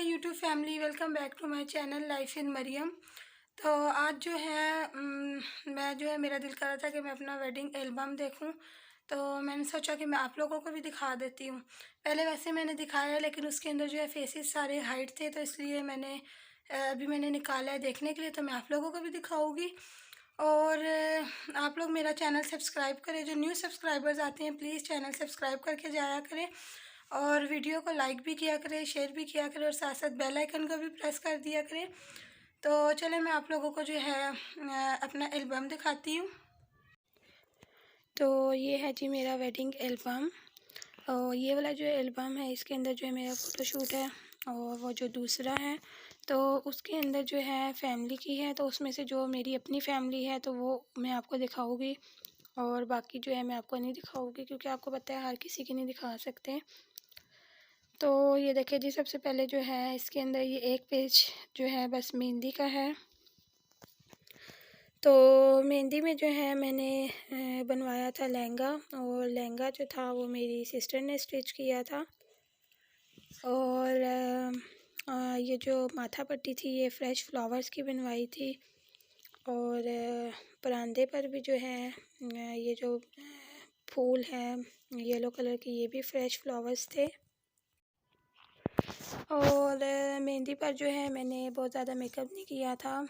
YouTube family, welcome back to my channel life in Mariyam. तो आज जो है मैं जो है मेरा दिल कर रहा था कि मैं अपना वेडिंग एल्बम देखूं। तो मैंने सोचा कि मैं आप लोगों को भी दिखा देती हूं। पहले वैसे मैंने दिखाया, लेकिन उसके अंदर जो है फेसेस सारे हाइड थे, तो इसलिए अभी मैंने निकाला है देखने के लिए। तो मैं आप लोगों को भी दिखाऊँगी। और आप लोग मेरा चैनल सब्सक्राइब करें। जो न्यू सब्सक्राइबर्स आते हैं प्लीज़ चैनल सब्सक्राइब करके जाया करें, और वीडियो को लाइक भी किया करें, शेयर भी किया करें, और साथ साथ बेल आइकन को भी प्रेस कर दिया करें। तो चलें मैं आप लोगों को जो है अपना एल्बम दिखाती हूँ। तो ये है जी मेरा वेडिंग एल्बम। और ये वाला जो एल्बम है इसके अंदर जो है मेरा फ़ोटोशूट है, और वो जो दूसरा है तो उसके अंदर जो है फैमिली की है। तो उसमें से जो मेरी अपनी फैमिली है तो वो मैं आपको दिखाऊंगी, और बाकी जो है मैं आपको नहीं दिखाऊंगी, क्योंकि आपको पता है हर किसी की नहीं दिखा सकते। तो ये देखिए जी, सबसे पहले जो है इसके अंदर ये एक पेज जो है बस मेहंदी का है। तो मेहंदी में जो है मैंने बनवाया था लहंगा, और लहंगा जो था वो मेरी सिस्टर ने स्टिच किया था। और ये जो माथा पट्टी थी ये फ्रेश फ्लावर्स की बनवाई थी। और परांदे पर भी जो है ये जो फूल हैं येलो कलर के, ये भी फ्रेश फ्लावर्स थे। और मेहंदी पर जो है मैंने बहुत ज़्यादा मेकअप नहीं किया था,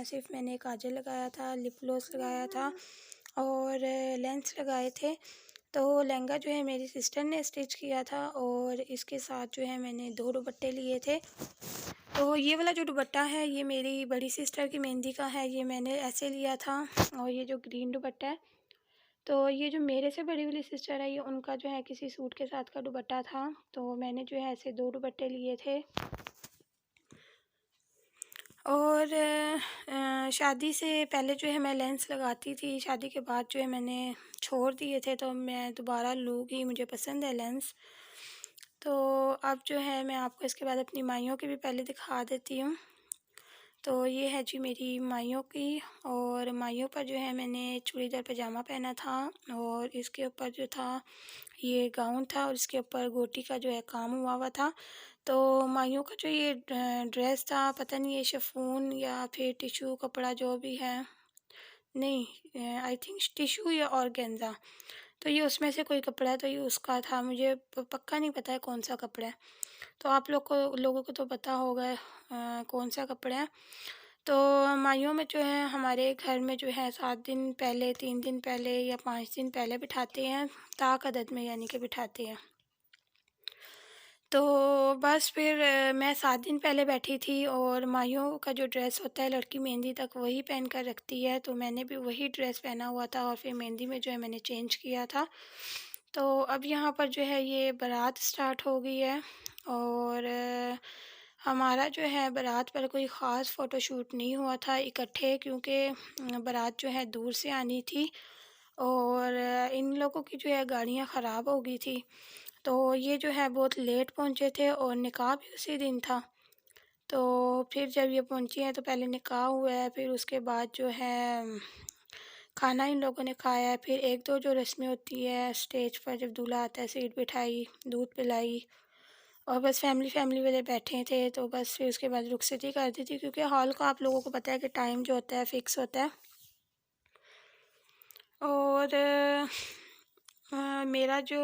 सिर्फ मैंने काजल लगाया था, लिप ग्लॉस लगाया था, और लेंस लगाए थे। तो लहंगा जो है मेरी सिस्टर ने स्टिच किया था, और इसके साथ जो है मैंने 2 दुपट्टे लिए थे। तो ये वाला जो दुपट्टा है ये मेरी बड़ी सिस्टर की मेहंदी का है, ये मैंने ऐसे लिया था। और ये जो ग्रीन दुपट्टा है, तो ये जो मेरे से बड़ी वाली सिस्टर है ये उनका जो है किसी सूट के साथ का दुपट्टा था, तो मैंने जो है ऐसे 2 दुपट्टे लिए थे। और शादी से पहले जो है मैं लेंस लगाती थी, शादी के बाद जो है मैंने छोड़ दिए थे, तो मैं दोबारा लूँगी, मुझे पसंद है लेंस। तो अब जो है मैं आपको इसके बाद अपनी माइयों की भी पहले दिखा देती हूँ। तो ये है जी मेरी माइयों की, और माइयों पर जो है मैंने चूड़ीदार पजामा पहना था, और इसके ऊपर जो था ये गाउन था, और इसके ऊपर गोटी का जो है काम हुआ हुआ था। तो माइयों का जो ये ड्रेस था, पता नहीं ये शिफॉन या फिर टिशू कपड़ा जो भी है, नहीं आई थिंक टिशू या ऑर्गेन्जा, तो ये उसमें से कोई कपड़ा है, तो ये उसका था। मुझे पक्का नहीं पता है कौन सा कपड़ा है, तो आप लोगों को तो पता होगा कौन सा कपड़ा है। तो माइयों में जो है हमारे घर में जो है 7 दिन पहले, 3 दिन पहले या 5 दिन पहले बिठाते हैं, ताक अदद में यानी कि बिठाते हैं। तो बस फिर मैं 7 दिन पहले बैठी थी, और माइयों का जो ड्रेस होता है लड़की मेहंदी तक वही पहन कर रखती है, तो मैंने भी वही ड्रेस पहना हुआ था, और फिर मेहंदी में जो है मैंने चेंज किया था। तो अब यहाँ पर जो है ये बारात स्टार्ट हो गई है, और हमारा जो है बारात पर कोई ख़ास फ़ोटोशूट नहीं हुआ था इकट्ठे, क्योंकि बारात जो है दूर से आनी थी, और इन लोगों की जो है गाड़ियाँ ख़राब हो गई थी। तो ये जो है बहुत लेट पहुँचे थे, और निकाह भी उसी दिन था। तो फिर जब ये पहुँची हैं तो पहले निकाह हुआ है, फिर उसके बाद जो है खाना इन लोगों ने खाया है। फिर 1-2 जो रस्में होती है स्टेज पर, जब दूल्हा आता है सीट बिठाई, दूध पिलाई, और बस फैमिली वाले बैठे थे। तो बस फिर उसके बाद रुखसती कर दी थी, क्योंकि हॉल का आप लोगों को पता है कि टाइम जो होता है फ़िक्स होता है। और मेरा जो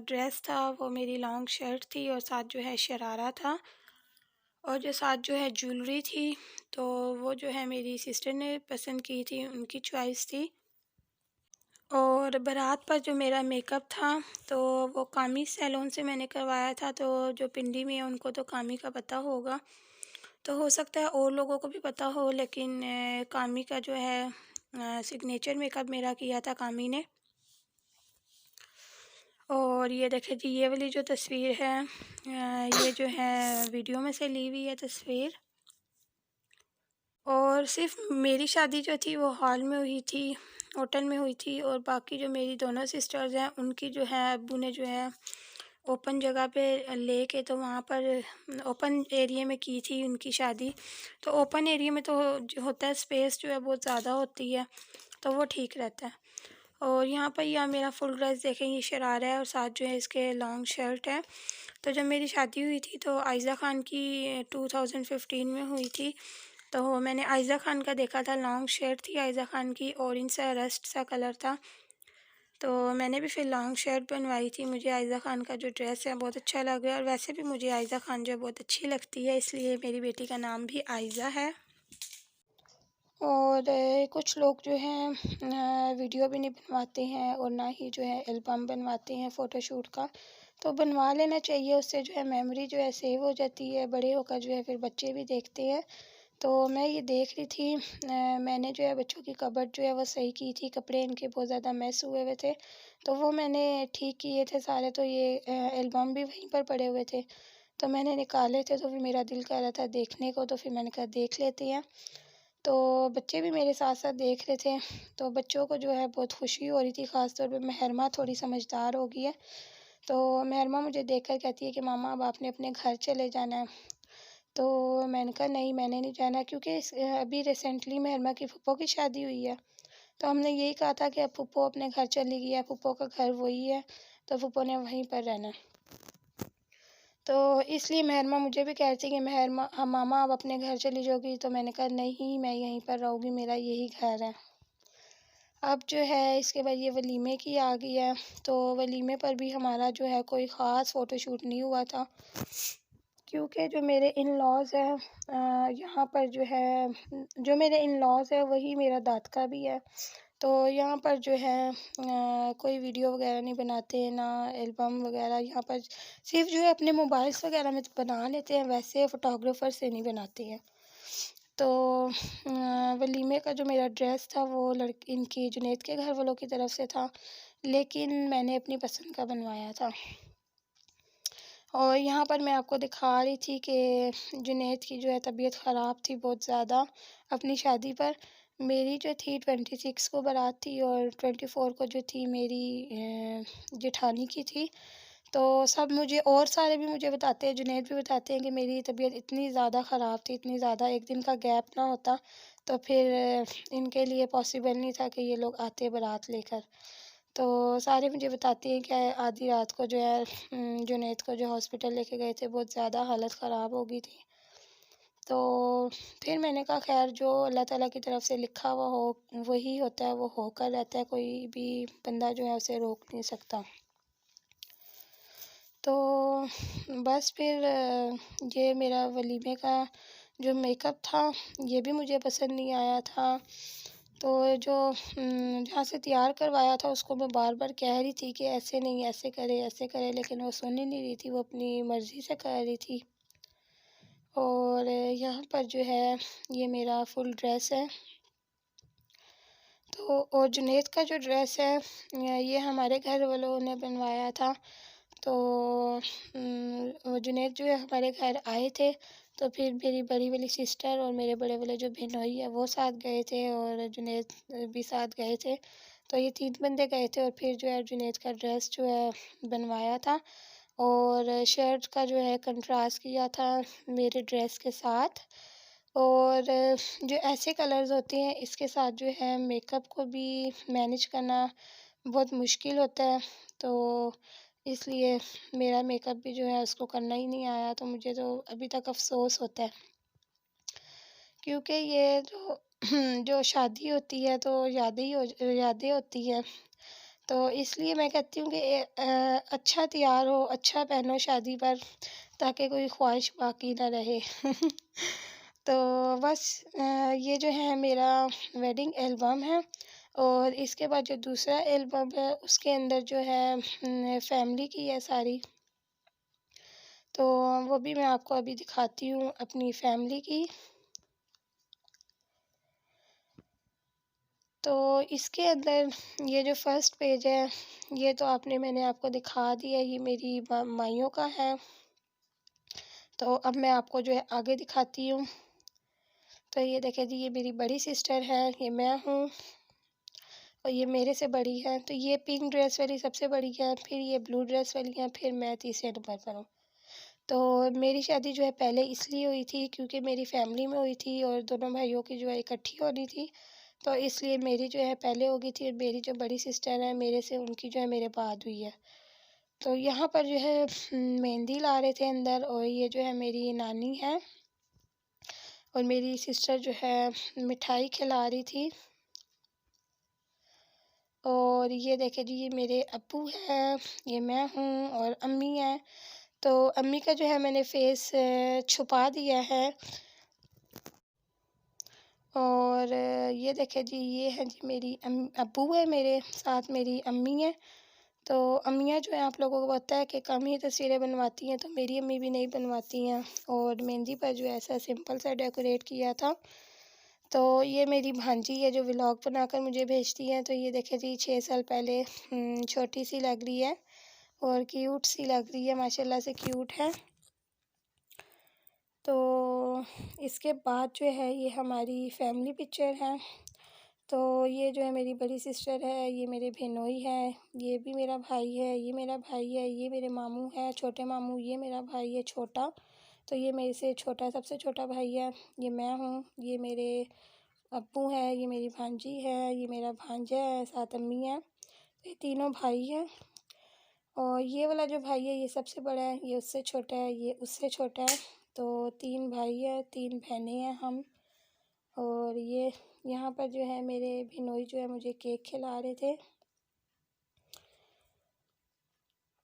ड्रेस था वो मेरी लॉन्ग शर्ट थी, और साथ जो है शरारा था, और जो साथ जो है ज्वेलरी थी, तो वो जो है मेरी सिस्टर ने पसंद की थी, उनकी चॉइस थी। और बारात पर जो मेरा मेकअप था तो वो कामी सैलून से मैंने करवाया था। तो जो पिंडी में है उनको तो कामी का पता होगा, तो हो सकता है और लोगों को भी पता हो, लेकिन कामी का जो है सिग्नेचर मेकअप मेरा किया था कामी ने। और ये देखिए जी, ये वाली जो तस्वीर है ये जो है वीडियो में से ली हुई है तस्वीर। और सिर्फ मेरी शादी जो थी वो हॉल में हुई थी, होटल में हुई थी, और बाकी जो मेरी दोनों सिस्टर्स हैं उनकी जो है अब्बू ने जो है ओपन जगह पे लेके, तो वहाँ पर ओपन एरिया में की थी उनकी शादी। तो ओपन एरिया में तो जो होता है स्पेस जो है बहुत ज़्यादा होती है, तो वो ठीक रहता है। और यहाँ पर यह मेरा फुल ड्रेस देखें, ये शरारा है और साथ जो है इसके लॉन्ग शर्ट है। तो जब मेरी शादी हुई थी तो आयज़ा ख़ान की 2015 में हुई थी। तो मैंने आयज़ा ख़ान का देखा था, लॉन्ग शर्ट थी आयज़ा ख़ान की, ऑरेंज सा रस्ट सा कलर था। तो मैंने भी फिर लॉन्ग शर्ट बनवाई थी। मुझे आयज़ा ख़ान का जो ड्रेस है बहुत अच्छा लगा, और वैसे भी मुझे आयज़ा ख़ान जो बहुत अच्छी लगती है, इसलिए मेरी बेटी का नाम भी आयज़ा है। और कुछ लोग जो हैं वीडियो भी नहीं बनवाते हैं और ना ही जो है एल्बम बनवाते हैं फ़ोटोशूट का। तो बनवा लेना चाहिए, उससे जो है मेमोरी जो है सेव हो जाती है। बड़े होकर जो है फिर बच्चे भी देखते हैं। तो मैं ये देख रही थी, मैंने जो है बच्चों की कबर्ड जो है वो सही की थी, कपड़े इनके बहुत ज़्यादा मैस हुए हुए थे, तो वो मैंने ठीक किए थे सारे। तो ये एल्बम भी वहीं पर पड़े हुए थे, तो मैंने निकाले थे। तो फिर मेरा दिल कर रहा था देखने को, तो फिर मैंने कहा देख लेते हैं। तो बच्चे भी मेरे साथ साथ देख रहे थे। तो बच्चों को जो है बहुत खुशी हो रही थी, ख़ास तौर पे महरमा थोड़ी समझदार हो गई है। तो महरमा मुझे देखकर कहती है कि मामा अब आपने अपने घर चले जाना है। तो मैंने कहा नहीं, मैंने नहीं जाना, क्योंकि अभी रिसेंटली महरमा की फूफो की शादी हुई है। तो हमने यही कहा था कि अब फूफो अपने घर चली गई है, फूफो का घर वही है, तो फूफो ने वहीं पर रहना है। तो इसलिए महरमा मुझे भी कह रही थी कि महरमा मामा अब अपने घर चली जाओगी। तो मैंने कहा नहीं, मैं यहीं पर रहूँगी, मेरा यही घर है। अब जो है इसके बाद ये वलीमे की आ गई है। तो वलीमे पर भी हमारा जो है कोई ख़ास फ़ोटोशूट नहीं हुआ था, क्योंकि जो मेरे इन-लॉज़ हैं यहाँ पर जो है, जो मेरे इन-लॉज़ हैं वही मेरा दादका भी है। तो यहाँ पर जो है कोई वीडियो वगैरह नहीं बनाते, ना एल्बम वगैरह। यहाँ पर सिर्फ जो है अपने मोबाइल्स वगैरह में तो बना लेते हैं, वैसे फ़ोटोग्राफ़र से नहीं बनाते हैं। तो वलीमे का जो मेरा ड्रेस था वो इनकी जुनैद के घर वालों की तरफ से था, लेकिन मैंने अपनी पसंद का बनवाया था। और यहाँ पर मैं आपको दिखा रही थी कि जुनैद की जो है तबीयत ख़राब थी बहुत ज़्यादा अपनी शादी पर। मेरी जो थी 26 को बारात थी, और 24 को जो थी मेरी जेठानी की थी। तो सब मुझे, और सारे भी मुझे बताते हैं, जुनैद भी बताते हैं कि मेरी तबीयत इतनी ज़्यादा ख़राब थी, इतनी ज़्यादा, एक दिन का गैप ना होता तो फिर इनके लिए पॉसिबल नहीं था कि ये लोग आते बारात लेकर। तो सारे मुझे बताती हैं कि आधी रात को जो है जुनैद को जो हॉस्पिटल लेके गए थे, बहुत ज़्यादा हालत ख़राब हो गई थी। तो फिर मैंने कहा खैर, जो अल्लाह ताला की तरफ से लिखा हुआ हो वही होता है, वो होकर रहता है, कोई भी बंदा जो है उसे रोक नहीं सकता। तो बस फिर ये मेरा वलीमे का जो मेकअप था ये भी मुझे पसंद नहीं आया था। तो जो जहाँ से तैयार करवाया था उसको मैं बार बार कह रही थी कि ऐसे नहीं, ऐसे करे, लेकिन वो सुन ही नहीं रही थी, वो अपनी मर्ज़ी से कर रही थी। और यहाँ पर जो है ये मेरा फुल ड्रेस है। तो और जुनैद का जो ड्रेस है ये हमारे घर वालों ने बनवाया था। तो वो जुनैद जो है हमारे घर आए थे, तो फिर मेरी बड़ी वाली सिस्टर और मेरे बड़े वाले जो बहनोई है वो साथ गए थे, और जुनैद भी साथ गए थे। तो ये 3 बंदे गए थे, और फिर जो है जुनैद का ड्रेस जो है बनवाया था, और शर्ट का जो है कंट्रास्ट किया था मेरे ड्रेस के साथ। और जो ऐसे कलर्स होते हैं इसके साथ जो है मेकअप को भी मैनेज करना बहुत मुश्किल होता है। तो इसलिए मेरा मेकअप भी जो है उसको करना ही नहीं आया, तो मुझे तो अभी तक अफ़सोस होता है, क्योंकि ये जो जो शादी होती है तो यादें होती हैं। तो इसलिए मैं कहती हूँ कि अच्छा तैयार हो, अच्छा पहनो शादी पर, ताकि कोई ख्वाहिश बाकी ना रहे। तो बस ये जो है मेरा वेडिंग एल्बम है, और इसके बाद जो दूसरा एल्बम है उसके अंदर जो है फैमिली की है सारी। तो वो भी मैं आपको अभी दिखाती हूँ अपनी फैमिली की। तो इसके अंदर ये जो फर्स्ट पेज है ये तो मैंने आपको दिखा दिया, ये मेरी माइयों का है। तो अब मैं आपको जो है आगे दिखाती हूँ। तो ये देखें जी, ये मेरी बड़ी सिस्टर है, ये मैं हूँ, और ये मेरे से बड़ी है। तो ये पिंक ड्रेस वाली सबसे बड़ी है, फिर ये ब्लू ड्रेस वाली है, फिर मैं तीसरे नंबर पर हूँ। तो मेरी शादी जो है पहले इसलिए हुई थी क्योंकि मेरी फैमिली में हुई थी, और दोनों भाइयों की जो है इकट्ठी होनी थी। तो इसलिए मेरी जो है पहले हो गई थी, और मेरी जो बड़ी सिस्टर है मेरे से, उनकी जो है मेरे बाद हुई है। तो यहाँ पर जो है मेहंदी ला रहे थे अंदर, और ये जो है मेरी नानी है, और मेरी सिस्टर जो है मिठाई खिला रही थी। और ये देखे जी, ये मेरे अब्बू हैं, ये मैं हूँ, और अम्मी हैं। तो अम्मी का जो है मैंने फेस छुपा दिया है। और ये देखें जी, ये है जी मेरी अब्बू है, मेरे साथ मेरी अम्मी है। तो अम्मियाँ जो है आप लोगों को पता है कि कम ही तस्वीरें बनवाती हैं, तो मेरी अम्मी भी नहीं बनवाती हैं। और मेहंदी पर जो ऐसा सिंपल सा डेकोरेट किया था। तो ये मेरी भांजी है जो व्लॉग बनाकर मुझे भेजती है। तो ये देखें जी, 6 साल पहले छोटी सी लग रही है, और क्यूट सी लग रही है, माशाल्लाह से क्यूट है। तो इसके बाद जो है ये हमारी फैमिली पिक्चर है। तो ये जो है मेरी बड़ी सिस्टर है, ये मेरे बहनोई है, ये भी मेरा भाई है, ये मेरा भाई है, ये मेरे मामू है, छोटे मामू, ये मेरा भाई है छोटा। तो ये मेरे से छोटा, सबसे छोटा भाई है, ये मैं हूँ, ये मेरे अब्बू हैं, ये मेरी भांजी है, ये मेरा भांजा है, साथ अम्मी है। ये तीनों भाई हैं। और ये वाला जो भाई है ये सबसे बड़ा है, ये उससे छोटा है, ये उससे छोटा है। तो 3 भाई है, 3 बहनें हैं हम। और ये यहाँ पर जो है मेरे भिनोई जो है मुझे केक खिला रहे थे।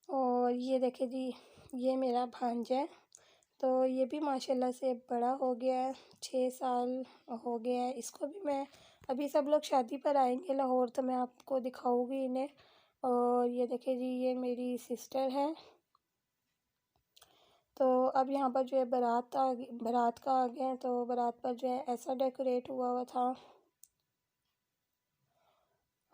और ये देखे जी, ये मेरा भांजा है। तो ये भी माशाल्लाह से बड़ा हो गया है, 6 साल हो गया है इसको भी। मैं अभी सब लोग शादी पर आएंगे लाहौर, तो मैं आपको दिखाऊंगी इन्हें। और ये देखे जी, ये मेरी सिस्टर है। तो अब यहाँ पर जो है बारात का आ गया है। तो बारात पर जो है ऐसा डेकोरेट हुआ हुआ था।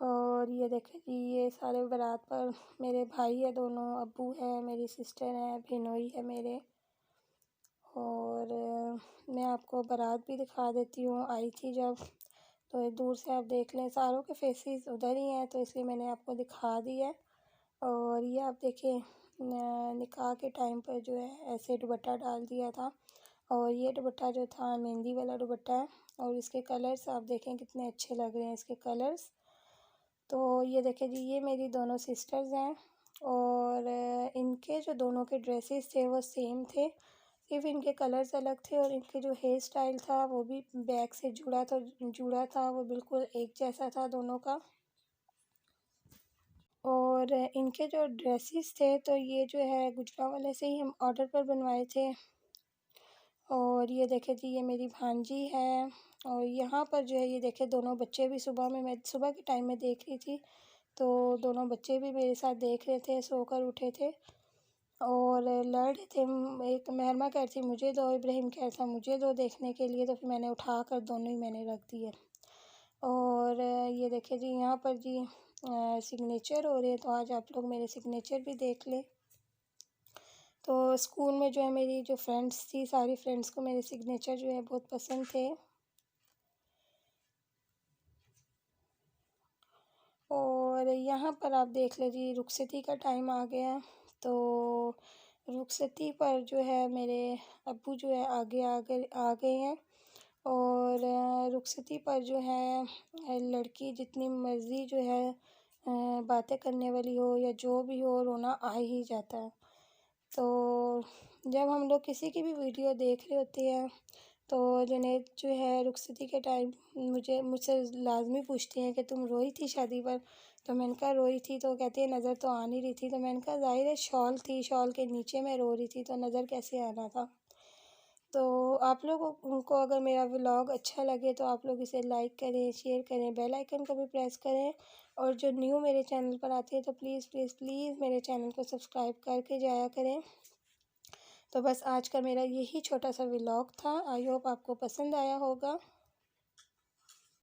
और ये देखें जी, ये सारे बारात पर मेरे भाई है दोनों, अब्बू है, मेरी सिस्टर है, भिनोई है मेरे। और मैं आपको बारात भी दिखा देती हूँ, आई थी जब। तो ये दूर से आप देख लें, सारों के फेसेस उधर ही हैं, तो इसलिए मैंने आपको दिखा दिया है। और ये आप देखें, निकाह के टाइम पर जो है ऐसे दुपट्टा डाल दिया था। और ये दुपट्टा जो था मेहंदी वाला दुपट्टा है। और इसके कलर्स आप देखें कितने अच्छे लग रहे हैं इसके कलर्स। तो ये देखें जी, ये मेरी दोनों सिस्टर्स हैं। और इनके जो दोनों के ड्रेसेस थे वो सेम थे, सिर्फ इनके कलर्स अलग थे। और इनके जो हेयर स्टाइल था वो भी बैक से जुड़ा था, वो बिल्कुल एक जैसा था दोनों का। और इनके जो ड्रेसेस थे तो ये जो है गुजरांवाले से ही हम ऑर्डर पर बनवाए थे। और ये देखे जी, ये मेरी भांजी है। और यहाँ पर जो है ये देखे दोनों बच्चे भी, मैं सुबह के टाइम में देख रही थी, तो दोनों बच्चे भी मेरे साथ देख रहे थे, सोकर उठे थे और लड़ रहे थे। एक महरमा कह रही थी मुझे दो, इब्राहिम कह रहा था मुझे दो देखने के लिए, तो फिर मैंने उठा कर दोनों ही मैंने रख दिए। और ये देखे जी, यहाँ पर जी सिग्नेचर हो रहे हैं, तो आज आप लोग मेरे सिग्नेचर भी देख लें। तो स्कूल में जो है मेरी जो फ्रेंड्स थी, सारी फ्रेंड्स को मेरे सिग्नेचर जो है बहुत पसंद थे। और यहाँ पर आप देख ले जी, रुखसती का टाइम आ गया। तो रुखसती पर जो है मेरे अब्बू जो है आगे आगे आ गए हैं। और रुखसती पर जो है लड़की जितनी मर्ज़ी जो है बातें करने वाली हो या जो भी हो, रोना आ ही जाता है। तो जब हम लोग किसी की भी वीडियो देख रहे होते हैं, तो जुनैद जो है रुखसती के टाइम मुझसे लाजमी पूछती हैं कि तुम रोई थी शादी पर। तो मैंने कहा रोई थी, तो कहती है नज़र तो आ नहीं रही थी। तो मैंने कहा ज़ाहिर है शॉल थी, शॉल के नीचे मैं रो रही थी, तो नज़र कैसे आना था। तो आप लोगों को अगर मेरा व्लॉग अच्छा लगे तो आप लोग इसे लाइक करें, शेयर करें, बेल आइकन को भी प्रेस करें। और जो न्यू मेरे चैनल पर आते हैं तो प्लीज़ प्लीज़ प्लीज़ मेरे चैनल को सब्सक्राइब करके जाया करें। तो बस आज का मेरा यही छोटा सा व्लॉग था, आई होप आपको पसंद आया होगा।